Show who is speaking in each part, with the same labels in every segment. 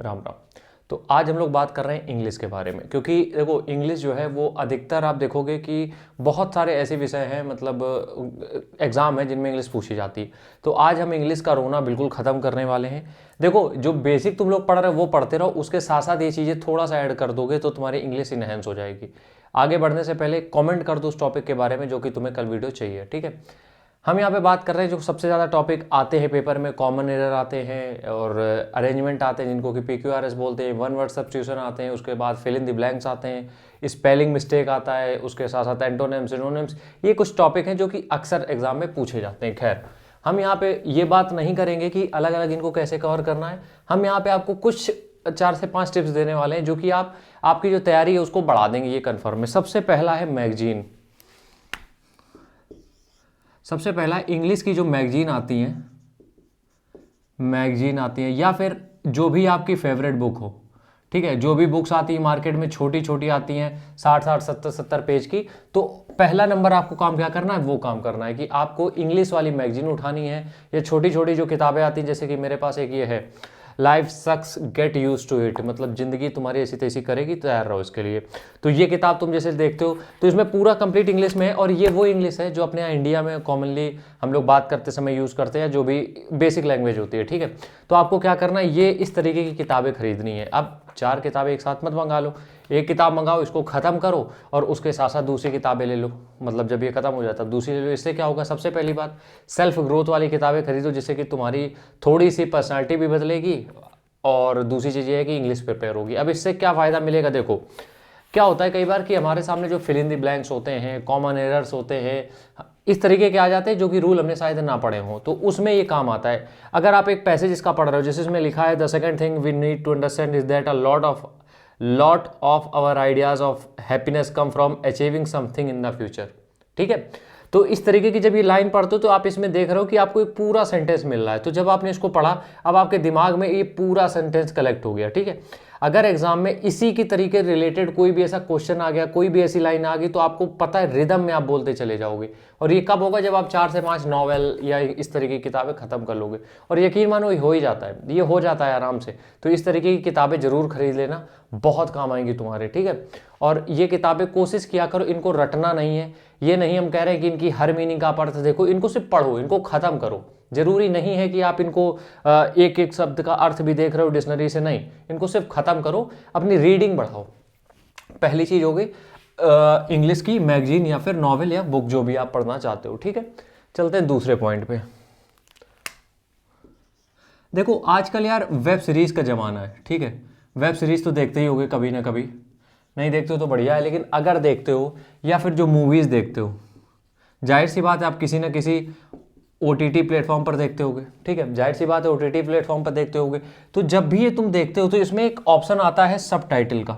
Speaker 1: राम राम। तो आज हम लोग बात कर रहे हैं इंग्लिश के बारे में, क्योंकि देखो इंग्लिश जो है वो अधिकतर आप देखोगे कि बहुत सारे ऐसे विषय हैं, मतलब एग्ज़ाम है जिनमें इंग्लिश पूछी जाती है। तो आज हम इंग्लिश का रोना बिल्कुल ख़त्म करने वाले हैं। देखो जो बेसिक तुम लोग पढ़ रहे हो वो पढ़ते रहो, उसके साथ साथ ये चीज़ें थोड़ा सा ऐड कर दोगे तो तुम्हारी इंग्लिश इनहेंस हो जाएगी। आगे बढ़ने से पहले कमेंट कर दो उस टॉपिक के बारे में जो कि तुम्हें कल वीडियो चाहिए, ठीक है। हम यहाँ पे बात कर रहे हैं जो सबसे ज़्यादा टॉपिक आते हैं पेपर में, कॉमन एरर आते हैं और अरेंजमेंट आते हैं जिनको कि PQRS बोलते हैं, वन वर्ड सब्स्टिट्यूशन आते हैं, उसके बाद फिल इन द ब्लैंक्स आते हैं, स्पेलिंग मिस्टेक आता है, उसके साथ साथ एंटोनिम्स सिनोनिम्स। ये कुछ टॉपिक हैं जो कि अक्सर एग्जाम में पूछे जाते हैं। खैर हम यहाँ पे ये बात नहीं करेंगे कि अलग अलग इनको कैसे कवर करना है। हम यहाँ पे आपको कुछ 4 से 5 टिप्स देने वाले हैं जो कि आपकी जो तैयारी है उसको बढ़ा देंगे, ये कन्फर्म है। सबसे पहला है मैगजीन। सबसे पहला इंग्लिश की जो मैगजीन आती हैं या फिर जो भी आपकी फेवरेट बुक हो, ठीक है, जो भी बुक्स आती है मार्केट में छोटी छोटी आती हैं 60-60 70-70 पेज की, तो पहला नंबर आपको काम क्या करना है, वो काम करना है कि आपको इंग्लिश वाली मैगजीन उठानी है। ये छोटी छोटी जो किताबें आती हैं, जैसे कि मेरे पास एक ये है, life sucks get used to it, मतलब ज़िंदगी तुम्हारी ऐसी तैसी करेगी, तैयार रहो इसके लिए। तो ये किताब तुम जैसे देखते हो तो इसमें पूरा कंप्लीट इंग्लिश में है, और ये वो इंग्लिश है जो अपने यहाँ इंडिया में कॉमनली हम लोग बात करते समय यूज़ करते हैं, जो भी बेसिक लैंग्वेज होती है, ठीक है। तो आपको क्या करना है, ये इस तरीके की किताबें खरीदनी है। अब 4 किताबें एक साथ मत मंगा लो, एक किताब मंगाओ, इसको ख़त्म करो और उसके साथ साथ दूसरी किताबें ले लो। मतलब जब ये खत्म हो जाता है दूसरी ले लो। इससे क्या होगा, सबसे पहली बात, सेल्फ ग्रोथ वाली किताबें खरीदो जिससे कि तुम्हारी थोड़ी सी पर्सनालिटी भी बदलेगी, और दूसरी चीज़ ये है कि इंग्लिश प्रिपेयर होगी। अब इससे क्या फ़ायदा मिलेगा, देखो क्या होता है कई बार कि हमारे सामने जो फिल इन द ब्लैंक्स होते हैं, कॉमन एरर्स होते हैं, इस तरीके के आ जाते हैं जो कि रूल हमने शायद ना पढ़े हों, तो उसमें ये काम आता है। अगर आप एक पैसेज इसका पढ़ रहे हो, जैसे इसमें लिखा है, the second thing we need to understand is that a lot of our ideas of happiness come from achieving something in the future, ठीक है। तो इस तरीके की जब ये लाइन पढ़ते हो तो आप इसमें देख रहे हो कि आपको एक पूरा सेंटेंस मिल रहा है। तो जब आपने इसको पढ़ा, अब आपके दिमाग में ये पूरा सेंटेंस कलेक्ट हो गया, ठीक है। अगर एग्जाम में इसी की तरीके रिलेटेड कोई भी ऐसा क्वेश्चन आ गया, कोई भी ऐसी लाइन आ गई, तो आपको पता है रिदम में आप बोलते चले जाओगे। और ये कब होगा, जब आप 4 से 5 नॉवेल या इस तरीके की किताबें खत्म कर लोगे। और यकीन मानो ये हो ही जाता है, ये हो जाता है आराम से। तो इस तरीके की किताबें जरूर खरीद लेना, बहुत काम आएंगी तुम्हारे, ठीक है। और ये किताबें कोशिश किया करो इनको रटना नहीं है। ये नहीं हम कह रहे हैं कि इनकी हर मीनिंग का आप अर्थ देखो, इनको सिर्फ पढ़ो, इनको खत्म करो। जरूरी नहीं है कि आप इनको एक एक शब्द का अर्थ भी देख रहे हो डिक्शनरी से, नहीं, इनको सिर्फ खत्म करो, अपनी रीडिंग बढ़ाओ। पहली चीज हो गई इंग्लिश की मैगजीन या फिर नॉवेल या बुक, जो भी आप पढ़ना चाहते हो, ठीक है। चलते हैं दूसरे पॉइंट पे। देखो आजकल यार वेब सीरीज का जमाना है, ठीक है। वेब सीरीज तो देखते ही होगे कभी ना कभी, नहीं देखते हो तो बढ़िया है, लेकिन अगर देखते हो या फिर जो मूवीज देखते हो, जाहिर सी बात है आप किसी ना किसी OTT प्लेटफॉर्म पर देखते होगे, ठीक है। जाहिर सी बात है OTT प्लेटफॉर्म पर देखते होगे। तो जब भी ये तुम देखते हो तो इसमें एक ऑप्शन आता है सब टाइटल का।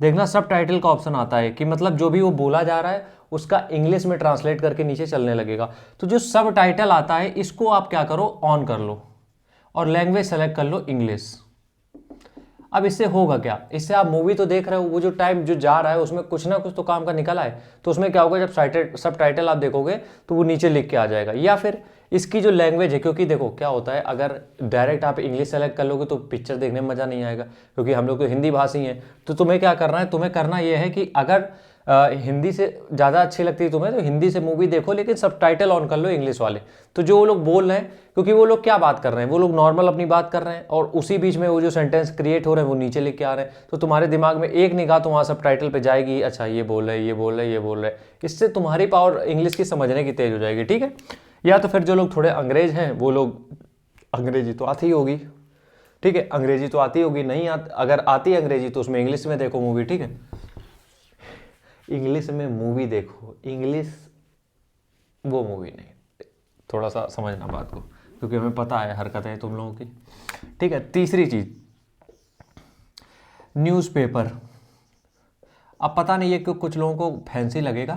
Speaker 1: देखना, सब टाइटल का ऑप्शन आता है कि मतलब जो भी वो बोला जा रहा है उसका इंग्लिश में ट्रांसलेट करके नीचे चलने लगेगा। तो जो सब टाइटल आता है इसको आप क्या करो, ऑन कर लो और लैंग्वेज सेलेक्ट कर लो इंग्लिश। अब इससे होगा क्या, इससे आप मूवी तो देख रहे हो, वो जो टाइम जो जा रहा है उसमें कुछ ना कुछ तो काम का निकला है। तो उसमें क्या होगा, जब सब टाइटल आप देखोगे तो वो नीचे लिख के आ जाएगा। या फिर इसकी जो लैंग्वेज है, क्योंकि देखो क्या होता है, अगर डायरेक्ट आप इंग्लिश सेलेक्ट कर लोगे तो पिक्चर देखने में मज़ा नहीं आएगा, क्योंकि हम लोग तो हिंदी भाषी हैं। तो तुम्हें क्या करना है, तुम्हें करना यह है कि अगर हिंदी से ज़्यादा अच्छी लगती है तुम्हें तो हिंदी से मूवी देखो, लेकिन सब टाइटल ऑन कर लो इंग्लिश वाले। तो जो वो लोग बोल रहे हैं, क्योंकि वो लोग क्या बात कर रहे हैं, वो लोग नॉर्मल अपनी बात कर रहे हैं और उसी बीच में वो जो सेंटेंस क्रिएट हो रहे हैं वो नीचे लिख के आ रहे हैं। तो तुम्हारे दिमाग में एक निगाह तो वहाँ सब टाइटल पर जाएगी, अच्छा ये बोल रहे हैं, ये बोल रहे हैं, ये बोल रहे हैं। इससे तुम्हारी पावर इंग्लिश की समझने की तेज हो जाएगी, ठीक है। या तो फिर जो लोग थोड़े अंग्रेज हैं वो लोग, अंग्रेजी तो आती ही होगी, ठीक है, अंग्रेजी तो आती होगी, नहीं अगर आती है अंग्रेजी तो उसमें इंग्लिश में देखो मूवी, ठीक है। इंग्लिश में मूवी देखो, इंग्लिश वो मूवी नहीं, थोड़ा सा समझना बात को, क्योंकि हमें पता है हरकतें हैं तुम लोगों की, ठीक है। तीसरी चीज, न्यूज़पेपर। अब पता नहीं है कि कुछ लोगों को फैंसी लगेगा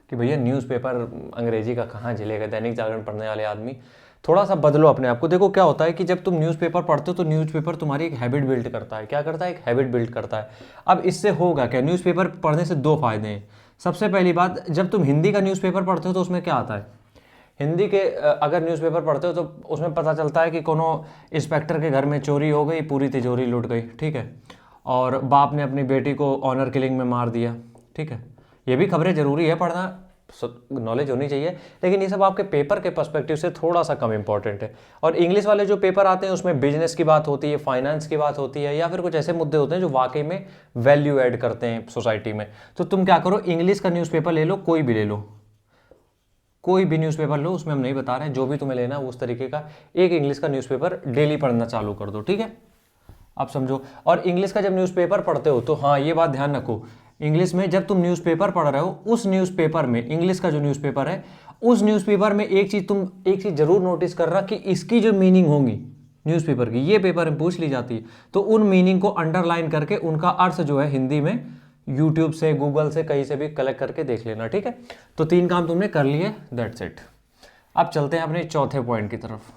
Speaker 1: कि भैया न्यूज़पेपर अंग्रेजी का कहाँ झेलेगा, दैनिक जागरण पढ़ने वाले आदमी। थोड़ा सा बदलो अपने आप को। देखो क्या होता है कि जब तुम न्यूज़पेपर पढ़ते हो तो न्यूज़पेपर तुम्हारी एक हैबिट बिल्ड करता है। क्या करता है, एक हैबिट बिल्ड करता है। अब इससे होगा क्या, न्यूज़पेपर पढ़ने से 2 फायदे हैं। सबसे पहली बात, जब तुम हिंदी का न्यूज़पेपर पढ़ते हो तो उसमें क्या आता है, हिंदी के अगर न्यूज़पेपर पढ़ते हो तो उसमें पता चलता है कि कोनो इंस्पेक्टर के घर में चोरी हो गई, पूरी तिजोरी लुट गई, ठीक है, और बाप ने अपनी बेटी को ऑनर किलिंग में मार दिया, ठीक है। ये भी खबरें ज़रूरी है पढ़ना, नॉलेज होनी चाहिए, लेकिन ये सब आपके पेपर के पर्सपेक्टिव से थोड़ा सा कम इंपॉर्टेंट है। और इंग्लिश वाले जो पेपर आते हैं उसमें बिजनेस की बात होती है, फाइनेंस की बात होती है, या फिर कुछ ऐसे मुद्दे होते हैं जो वाकई में वैल्यू ऐड करते हैं सोसाइटी में। तो तुम क्या करो, इंग्लिश का न्यूज़पेपर ले लो, कोई भी ले लो, कोई भी न्यूज़पेपर लो, उसमें हम नहीं बता रहे हैं, जो भी तुम्हें लेना है उस तरीके का एक इंग्लिश का न्यूज़पेपर डेली पढ़ना चालू कर दो, ठीक है। आप समझो। और इंग्लिश का जब न्यूज़पेपर पढ़ते हो तो हाँ ये बात ध्यान रखो, इंग्लिश में जब तुम न्यूज़पेपर पढ़ रहे हो, उस न्यूज़पेपर में, इंग्लिश का जो न्यूज़पेपर है, उस न्यूज़पेपर में एक चीज़ जरूर नोटिस करना कि इसकी जो मीनिंग होंगी न्यूज़पेपर की, ये पेपर में पूछ ली जाती है, तो उन मीनिंग को अंडरलाइन करके उनका अर्थ जो है हिंदी में यूट्यूब से, गूगल से, कहीं से भी कलेक्ट करके देख लेना, ठीक है। तो 3 काम तुमने कर लिए, दैट्स इट। अब चलते हैं अपने चौथे पॉइंट की तरफ।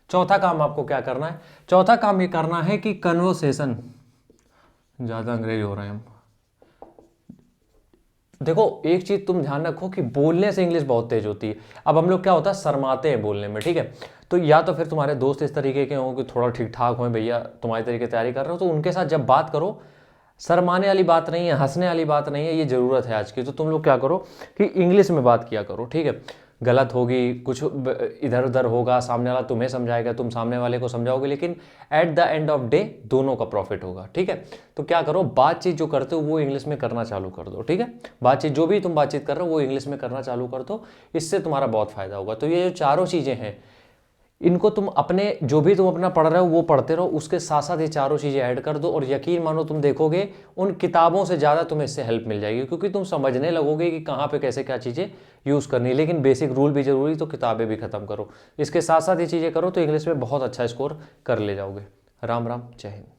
Speaker 1: चौथा काम आपको क्या करना है? चौथा काम ये करना है कि कन्वर्सेशन, ज़्यादा अंग्रेज हो रहे हैं हम। देखो एक चीज़ तुम ध्यान रखो कि बोलने से इंग्लिश बहुत तेज होती है। अब हम लोग क्या होता है, शर्माते हैं बोलने में, ठीक है। तो या तो फिर तुम्हारे दोस्त इस तरीके के हों कि थोड़ा ठीक ठाक हो, भैया तुम्हारी तरीके तैयारी कर रहे हो, तो उनके साथ जब बात करो, शर्माने वाली बात नहीं है, हंसने वाली बात नहीं है, ये ज़रूरत है आज की। तो तुम लोग क्या करो कि इंग्लिश में बात किया करो, ठीक है। गलत होगी, कुछ इधर उधर होगा, सामने वाला तुम्हें समझाएगा, तुम सामने वाले को समझाओगे, लेकिन at the end of day दोनों का प्रॉफिट होगा, ठीक है। तो क्या करो, बातचीत जो करते हो वो इंग्लिश में करना चालू कर दो, ठीक है। बातचीत जो भी तुम बातचीत कर रहे हो वो इंग्लिश में करना चालू कर दो, इससे तुम्हारा बहुत फायदा होगा। तो ये जो चारों चीज़ें हैं, इनको तुम अपने, जो भी तुम अपना पढ़ रहे हो वो पढ़ते रहो, उसके साथ साथ ये चारों चीज़ें ऐड कर दो, और यकीन मानो तुम देखोगे उन किताबों से ज़्यादा तुम्हें इससे हेल्प मिल जाएगी, क्योंकि तुम समझने लगोगे कि कहाँ पे कैसे क्या चीज़ें यूज़ करनी है। लेकिन बेसिक रूल भी जरूरी, तो किताबें भी खत्म करो, इसके साथ साथ ये चीज़ें करो तो इंग्लिश में बहुत अच्छा स्कोर कर ले जाओगे। राम राम, जय हिंद।